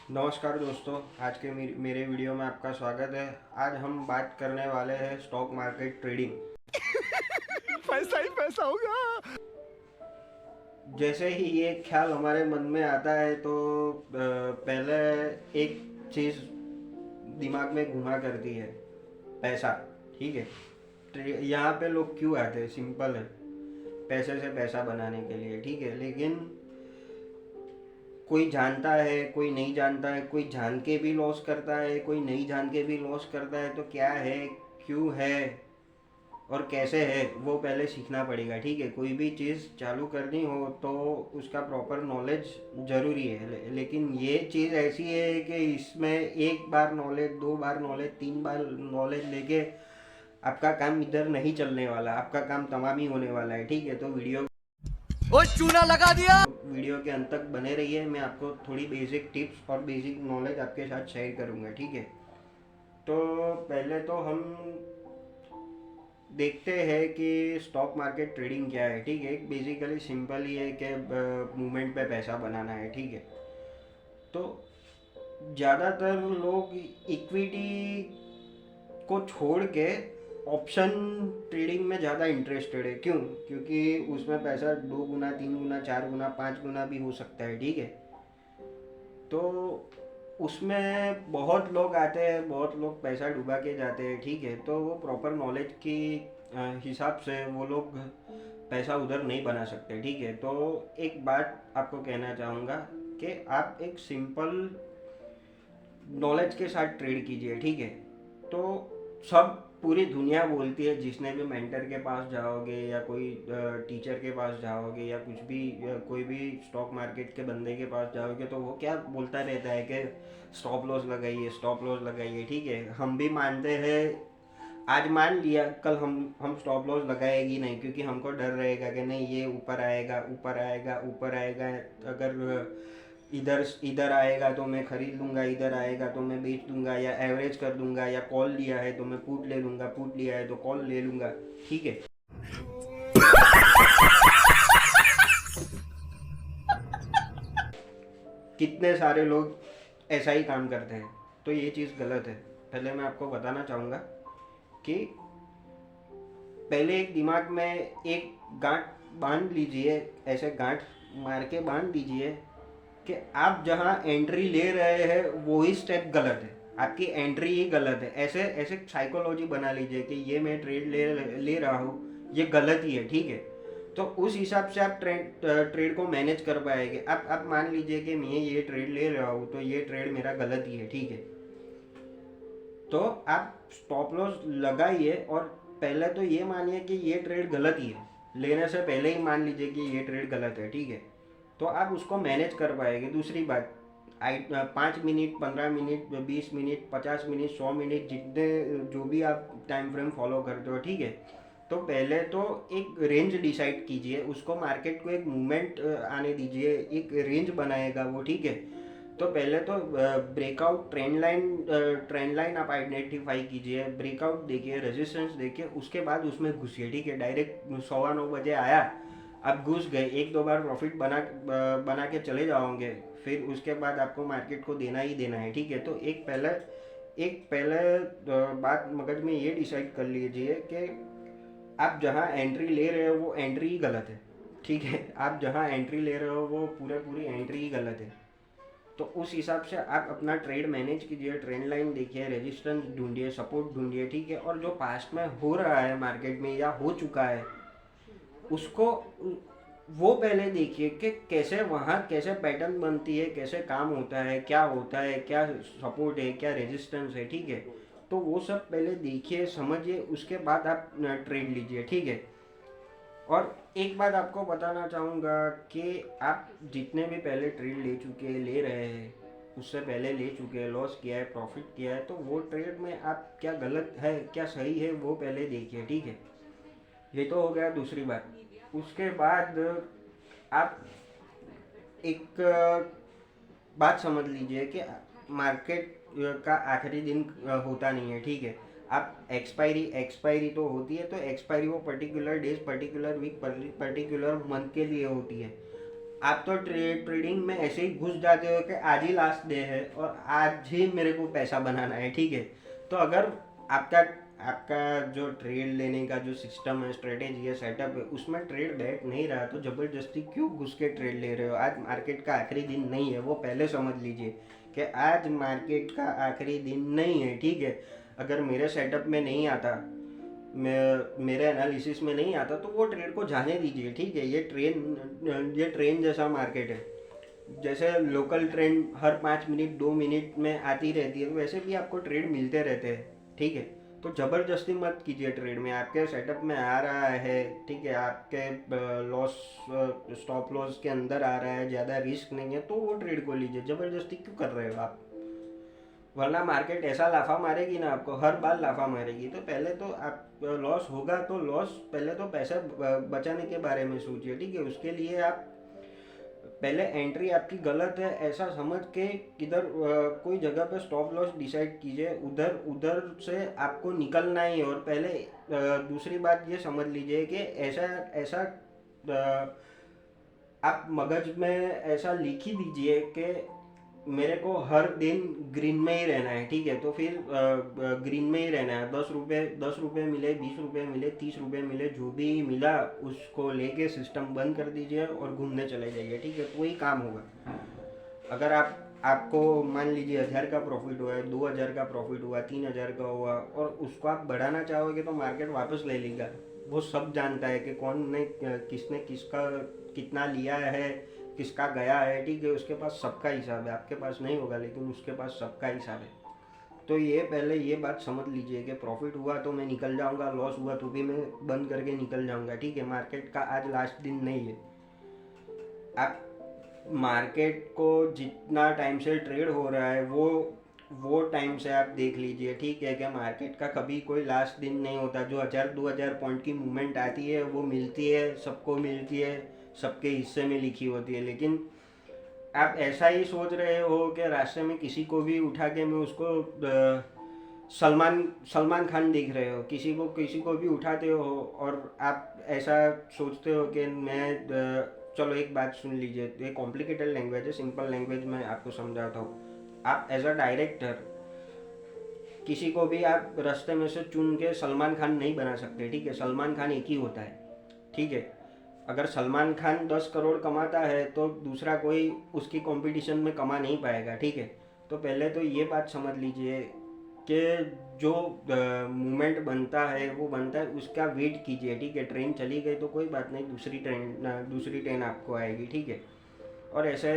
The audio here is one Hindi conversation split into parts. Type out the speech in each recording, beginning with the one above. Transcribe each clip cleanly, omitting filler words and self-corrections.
नमस्कार दोस्तों, आज के मेरे वीडियो में आपका स्वागत है। आज हम बात करने वाले हैं स्टॉक मार्केट ट्रेडिंग। पैसा ही पैसा होगा। जैसे ही ये ख्याल हमारे मन में आता है तो पहले एक चीज़ दिमाग में घुमा करती है, पैसा। ठीक है, यहाँ पे लोग क्यों आते हैं? सिंपल है, पैसे से पैसा बनाने के लिए। ठीक है, लेकिन कोई जानता है, कोई नहीं जानता है, कोई जान के भी लॉस करता है, कोई नहीं जान के भी लॉस करता है। तो क्या है, क्यों है और कैसे है, वो पहले सीखना पड़ेगा। ठीक है, कोई भी चीज़ चालू करनी हो तो उसका प्रॉपर नॉलेज ज़रूरी है। लेकिन ये चीज़ ऐसी है कि इसमें एक बार नॉलेज, दो बार नॉलेज, तीन बार नॉलेज लेके आपका काम इधर नहीं चलने वाला, आपका काम तमाम ही होने वाला है। ठीक है, तो ओ चूना लगा दिया। वीडियो के अंत तक बने रहिए। मैं आपको थोड़ी बेसिक टिप्स और बेसिक नॉलेज आपके साथ शेयर करूँगा। ठीक है, तो पहले तो हम देखते हैं कि स्टॉक मार्केट ट्रेडिंग क्या है। ठीक है, एक बेसिकली सिंपल ही है कि मूवमेंट पे पैसा बनाना है। ठीक है, तो ज़्यादातर लोग इक्विटी को छोड़ के ऑप्शन ट्रेडिंग में ज़्यादा इंटरेस्टेड है। क्यों? क्योंकि उसमें पैसा 2 गुना, 3 गुना, 4 गुना, 5 गुना भी हो सकता है। ठीक है, तो उसमें बहुत लोग आते हैं, बहुत लोग पैसा डुबा के जाते हैं। ठीक है, तो वो प्रॉपर नॉलेज की हिसाब से वो लोग पैसा उधर नहीं बना सकते। ठीक है, तो एक बात आपको कहना चाहूँगा कि आप एक सिंपल नॉलेज के साथ ट्रेड कीजिए। ठीक है, तो सब पूरी दुनिया बोलती है, जिसने भी मेंटर के पास जाओगे या कोई टीचर के पास जाओगे या कुछ भी, या कोई भी स्टॉक मार्केट के बंदे के पास जाओगे, तो वो क्या बोलता रहता है कि स्टॉप लॉस लगाइए, स्टॉप लॉस लगाइए। ठीक है, हम भी मानते हैं। आज मान लिया, कल हम स्टॉप लॉस लगाएगी नहीं, क्योंकि हमको डर रहेगा कि नहीं ये ऊपर आएगा, ऊपर आएगा, ऊपर आएगा। अगर इधर इधर आएगा तो मैं खरीद लूँगा, इधर आएगा तो मैं बेच दूंगा या एवरेज कर दूंगा, या कॉल लिया है तो मैं पुट ले लूँगा, पुट लिया है तो कॉल ले लूँगा। ठीक है, कितने सारे लोग ऐसा ही काम करते हैं। तो ये चीज़ गलत है। पहले मैं आपको बताना चाहूँगा कि पहले एक दिमाग में एक गांठ बांध लीजिए, ऐसे गांठ मार के बांध दीजिए कि आप जहाँ एंट्री ले रहे हैं वो ही स्टेप गलत है, आपकी एंट्री ही गलत है। ऐसे ऐसे साइकोलॉजी बना लीजिए कि ये मैं ट्रेड ले ले रहा हूँ, ये गलत ही है। ठीक है, तो उस हिसाब से आप ट्रेड को मैनेज कर पाएंगे। आप मान लीजिए कि मैं ये ट्रेड ले रहा हूँ तो ये ट्रेड मेरा गलत ही है। ठीक है, तो आप स्टॉप लॉस लगाइए और पहले तो ये मानिए कि ये ट्रेड गलत ही है। लेने से पहले ही मान लीजिए कि ये ट्रेड गलत है। ठीक है, तो आप उसको मैनेज कर पाएंगे। दूसरी बात, 5 minute, 15 minute, 20 minute, 50 minute, 100 minute, जितने जो भी आप टाइम फ्रेम फॉलो करते हो। ठीक है, तो पहले तो एक रेंज डिसाइड कीजिए, उसको मार्केट को एक मूवमेंट आने दीजिए, एक रेंज बनाएगा वो। ठीक है, तो पहले तो ब्रेकआउट ट्रेंड लाइन आप आइडेंटिफाई कीजिए, ब्रेकआउट देखिए, रेजिस्टेंस देखिए, उसके बाद उसमें घुसिए। ठीक है, डायरेक्ट 9:15 बजे आया, आप घुस गए, एक दो बार प्रॉफिट बना के चले जाओगे, फिर उसके बाद आपको मार्केट को देना ही देना है। ठीक है, तो एक पहले बात मगज में ये डिसाइड कर लीजिए कि आप जहाँ एंट्री ले रहे हो वो एंट्री ही गलत है। ठीक है, आप जहाँ एंट्री ले रहे हो वो पूरी एंट्री ही गलत है। तो उस हिसाब से आप अपना ट्रेड मैनेज कीजिए, ट्रेंड लाइन देखिए, रेजिस्टेंस ढूंढिए, सपोर्ट ढूंढिए। ठीक है, और जो पास्ट में हो रहा है मार्केट में या हो चुका है उसको वो पहले देखिए कि कैसे वहाँ कैसे पैटर्न बनती है, कैसे काम होता है, क्या होता है, क्या सपोर्ट है, क्या रेजिस्टेंस है। ठीक है, तो वो सब पहले देखिए, समझिए, उसके बाद आप ट्रेड लीजिए। ठीक है, और एक बात आपको बताना चाहूँगा कि आप जितने भी पहले ट्रेड ले चुके ले रहे हैं, उससे पहले ले चुके हैं, लॉस किया है, प्रॉफिट किया है, तो वो ट्रेड में आप क्या गलत है क्या सही है वो पहले देखिए। ठीक है, ये तो हो गया दूसरी बात। उसके बाद आप एक बात समझ लीजिए कि मार्केट का आखिरी दिन होता नहीं है। ठीक है, आप एक्सपायरी एक्सपायरी तो होती है, तो एक्सपायरी वो particular days, particular week, particular month के लिए होती है। आप तो ट्रेडिंग में ऐसे ही घुस जाते हो कि आज ही लास्ट डे है और आज ही मेरे को पैसा बनाना है, ठीक है। तो अगर आपका आपका जो ट्रेड लेने का जो सिस्टम है, स्ट्रेटेजी है, सेटअप है, उसमें ट्रेड बैठ नहीं रहा तो ज़बरदस्ती क्यों घुस के ट्रेड ले रहे हो? आज मार्केट का आखिरी दिन नहीं है, वो पहले समझ लीजिए कि आज मार्केट का आखिरी दिन नहीं है, ठीक है। अगर मेरे सेटअप में नहीं आता, मेरे एनालिसिस में नहीं आता तो वो ट्रेड को जाने दीजिए, ठीक है। ये ट्रेन जैसा मार्केट है। जैसे लोकल ट्रेंड हर 5 मिनट 2 मिनट में आती रहती है, तो वैसे भी आपको ट्रेड मिलते रहते हैं, ठीक है। तो ज़बरदस्ती मत कीजिए ट्रेड में। आपके सेटअप में आ रहा है, ठीक है, आपके लॉस स्टॉप लॉस के अंदर आ रहा है, ज़्यादा रिस्क नहीं है, तो वो ट्रेड को लीजिए। ज़बरदस्ती क्यों कर रहे हो आप? वरना मार्केट ऐसा लाफा मारेगी ना, आपको हर बार लाफा मारेगी। तो पहले तो आप लॉस होगा तो लॉस, पहले तो पैसा बचाने के बारे में सोचिए, ठीक है। उसके लिए आप पहले एंट्री आपकी गलत है ऐसा समझ के किधर कोई जगह पे स्टॉप लॉस डिसाइड कीजिए, उधर उधर से आपको निकलना ही है। और पहले दूसरी बात ये समझ लीजिए कि ऐसा ऐसा आप मगज में ऐसा लिख ही दीजिए कि मेरे को हर दिन ग्रीन में ही रहना है, ठीक है। तो फिर ग्रीन में ही रहना है। 10 रुपये मिले, 20 रुपये मिले, 30 रुपये मिले, जो भी मिला उसको लेके सिस्टम बंद कर दीजिए और घूमने चले जाइए, ठीक है। तो वही काम होगा। अगर आपको मान लीजिए 1000 का प्रॉफिट हुआ है, 2000 का प्रॉफिट हुआ, 3000 का हुआ, और उसको आप बढ़ाना चाहोगे तो मार्केट वापस ले लेगा। वो सब जानता है कि कौन ने किसने किसका कितना लिया है, किसका गया है, ठीक है। उसके पास सबका हिसाब है, आपके पास नहीं होगा लेकिन उसके पास सबका हिसाब है। तो ये पहले ये बात समझ लीजिए कि प्रॉफिट हुआ तो मैं निकल जाऊंगा, लॉस हुआ तो भी मैं बंद करके निकल जाऊंगा, ठीक है। मार्केट का आज लास्ट दिन नहीं है। आप मार्केट को जितना टाइम से ट्रेड हो रहा है वो टाइम से आप देख लीजिए, ठीक है। कि मार्केट का कभी कोई लास्ट दिन नहीं होता। जो 1000-2000 पॉइंट की मूवमेंट आती है वो मिलती है, सबको मिलती है, सबके हिस्से में लिखी होती है। लेकिन आप ऐसा ही सोच रहे हो कि रास्ते में किसी को भी उठा के मैं उसको सलमान खान देख रहे हो, किसी को भी उठाते हो और आप ऐसा सोचते हो कि मैं चलो एक बात सुन लीजिए, ये कॉम्प्लिकेटेड लैंग्वेज है, सिंपल लैंग्वेज में आपको समझाता हूँ। आप एज अ डायरेक्टर किसी को भी आप रास्ते में से चुन के सलमान खान नहीं बना सकते, ठीक है। सलमान खान एक ही होता है, ठीक है। अगर सलमान खान 10 करोड़ कमाता है तो दूसरा कोई उसकी कंपटीशन में कमा नहीं पाएगा, ठीक है। तो पहले तो ये बात समझ लीजिए कि जो मूवमेंट बनता है वो बनता है, उसका वेट कीजिए, ठीक है। ट्रेन चली गई तो कोई बात नहीं, दूसरी ट्रेन आपको आएगी, ठीक है। और ऐसे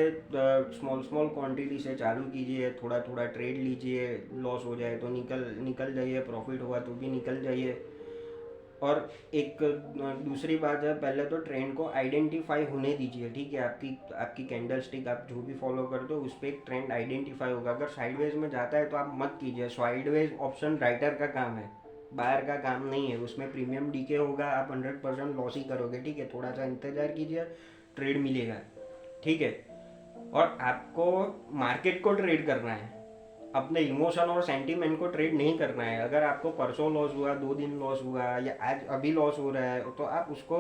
स्मॉल स्मॉल क्वांटिटी से चालू कीजिए, थोड़ा थोड़ा ट्रेड लीजिए, लॉस हो जाए तो निकल जाइए, प्रॉफिट हुआ तो भी निकल जाइए। और एक दूसरी बात है, पहले तो ट्रेंड को आइडेंटिफाई होने दीजिए, ठीक है। आपकी कैंडल स्टिक आप जो भी फॉलो करते हो उस पर एक ट्रेंड आइडेंटिफाई होगा। अगर साइडवेज में जाता है तो आप मत कीजिए। साइडवेज ऑप्शन राइटर का काम है, बायर का काम नहीं है। उसमें प्रीमियम डीके होगा, आप 100% लॉस ही करोगे, ठीक है। थोड़ा सा इंतजार कीजिए, ट्रेड मिलेगा, ठीक है। और आपको मार्केट को ट्रेड करना है, अपने इमोशन और सेंटीमेंट को ट्रेड नहीं करना है। अगर आपको परसों लॉस हुआ, 2 दिन लॉस हुआ, या आज अभी लॉस हो रहा है, तो आप उसको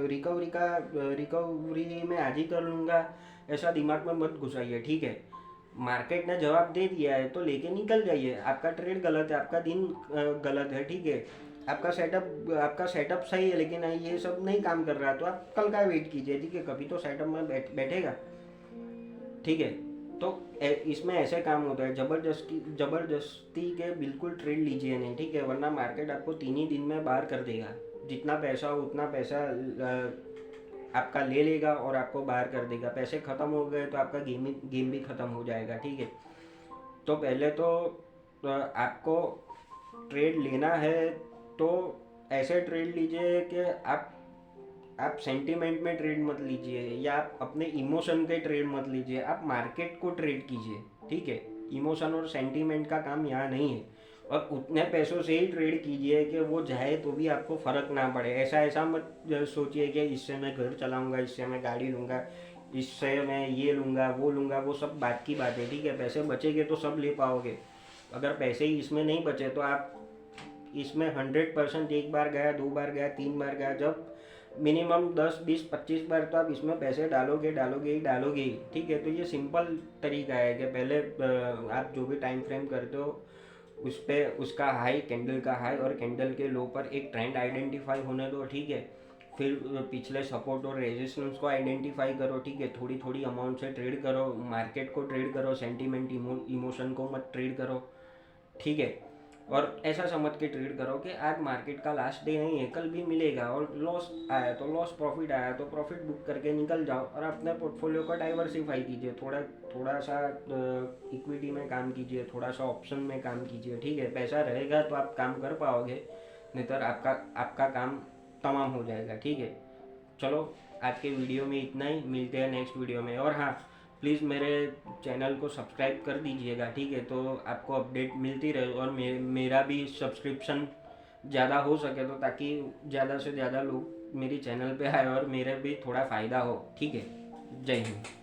रिकवरी में आज ही कर लूँगा ऐसा दिमाग में मत घुसाइए, ठीक है। मार्केट ने जवाब दे दिया है तो लेके निकल जाइए। आपका ट्रेड गलत है, आपका दिन गलत है, ठीक है। आपका सेटअप सही है लेकिन ये सब नहीं काम कर रहा, तो आप कल का वेट कीजिए, ठीक है। कभी तो सेटअप में बैठेगा, ठीक है। तो इसमें ऐसे काम होता है। जबरदस्ती के बिल्कुल ट्रेड लीजिए नहीं, ठीक है। वरना मार्केट आपको 3 ही दिन में बाहर कर देगा। जितना पैसा हो उतना पैसा आपका ले लेगा और आपको बाहर कर देगा। पैसे ख़त्म हो गए तो आपका गेम भी ख़त्म हो जाएगा, ठीक है। तो पहले तो आपको ट्रेड लेना है तो ऐसे ट्रेड लीजिए कि आप सेंटीमेंट में ट्रेड मत लीजिए, या आप अपने इमोशन के ट्रेड मत लीजिए। आप मार्केट को ट्रेड कीजिए, ठीक है। इमोशन और सेंटीमेंट का काम यहाँ नहीं है। और उतने पैसों से ही ट्रेड कीजिए कि वो जाए तो भी आपको फ़र्क ना पड़े। ऐसा मत सोचिए कि इससे मैं घर चलाऊँगा, इससे मैं गाड़ी लूँगा, इससे मैं ये लूँगा वो लूँगा। वो सब बात की बात है, ठीक है। पैसे बचेंगे तो सब ले पाओगे। अगर पैसे ही इसमें नहीं बचे तो आप इसमें 100% एक बार गया, 2 बार गया, 3 बार गया, जब मिनिमम 10 20 25 बार तो आप इसमें पैसे डालोगे डालोगे ही डालोगे ही, ठीक है। तो ये सिंपल तरीका है कि पहले आप जो भी टाइम फ्रेम करते हो उस पर उसका हाई, कैंडल का हाई और कैंडल के लो पर एक ट्रेंड आइडेंटिफाई होने दो, ठीक है। फिर पिछले सपोर्ट और रेजिस्टेंस को आइडेंटिफाई करो, ठीक है। थोड़ी थोड़ी अमाउंट से ट्रेड करो, मार्केट को ट्रेड करो, सेंटीमेंट इमोशन को मत ट्रेड करो, ठीक है। और ऐसा समझ के ट्रेड करो कि आज मार्केट का लास्ट डे नहीं है, कल भी मिलेगा, और लॉस आया तो लॉस, प्रॉफिट आया तो प्रॉफिट बुक करके निकल जाओ और अपने पोर्टफोलियो को डाइवर्सिफाई कीजिए। थोड़ा थोड़ा सा इक्विटी में काम कीजिए, थोड़ा सा ऑप्शन में काम कीजिए, ठीक है। पैसा रहेगा तो आप काम कर पाओगे, नहीं तो आपका आपका काम तमाम हो जाएगा, ठीक है। चलो आज के वीडियो में इतना ही, मिलते हैं नेक्स्ट वीडियो में। और हाँ, प्लीज़ मेरे चैनल को सब्सक्राइब कर दीजिएगा, ठीक है, तो आपको अपडेट मिलती रहे और मेरा भी सब्सक्रिप्शन ज़्यादा हो सके, तो ताकि ज़्यादा से ज़्यादा लोग मेरी चैनल पे आए और मेरे भी थोड़ा फ़ायदा हो, ठीक है। जय हिंद।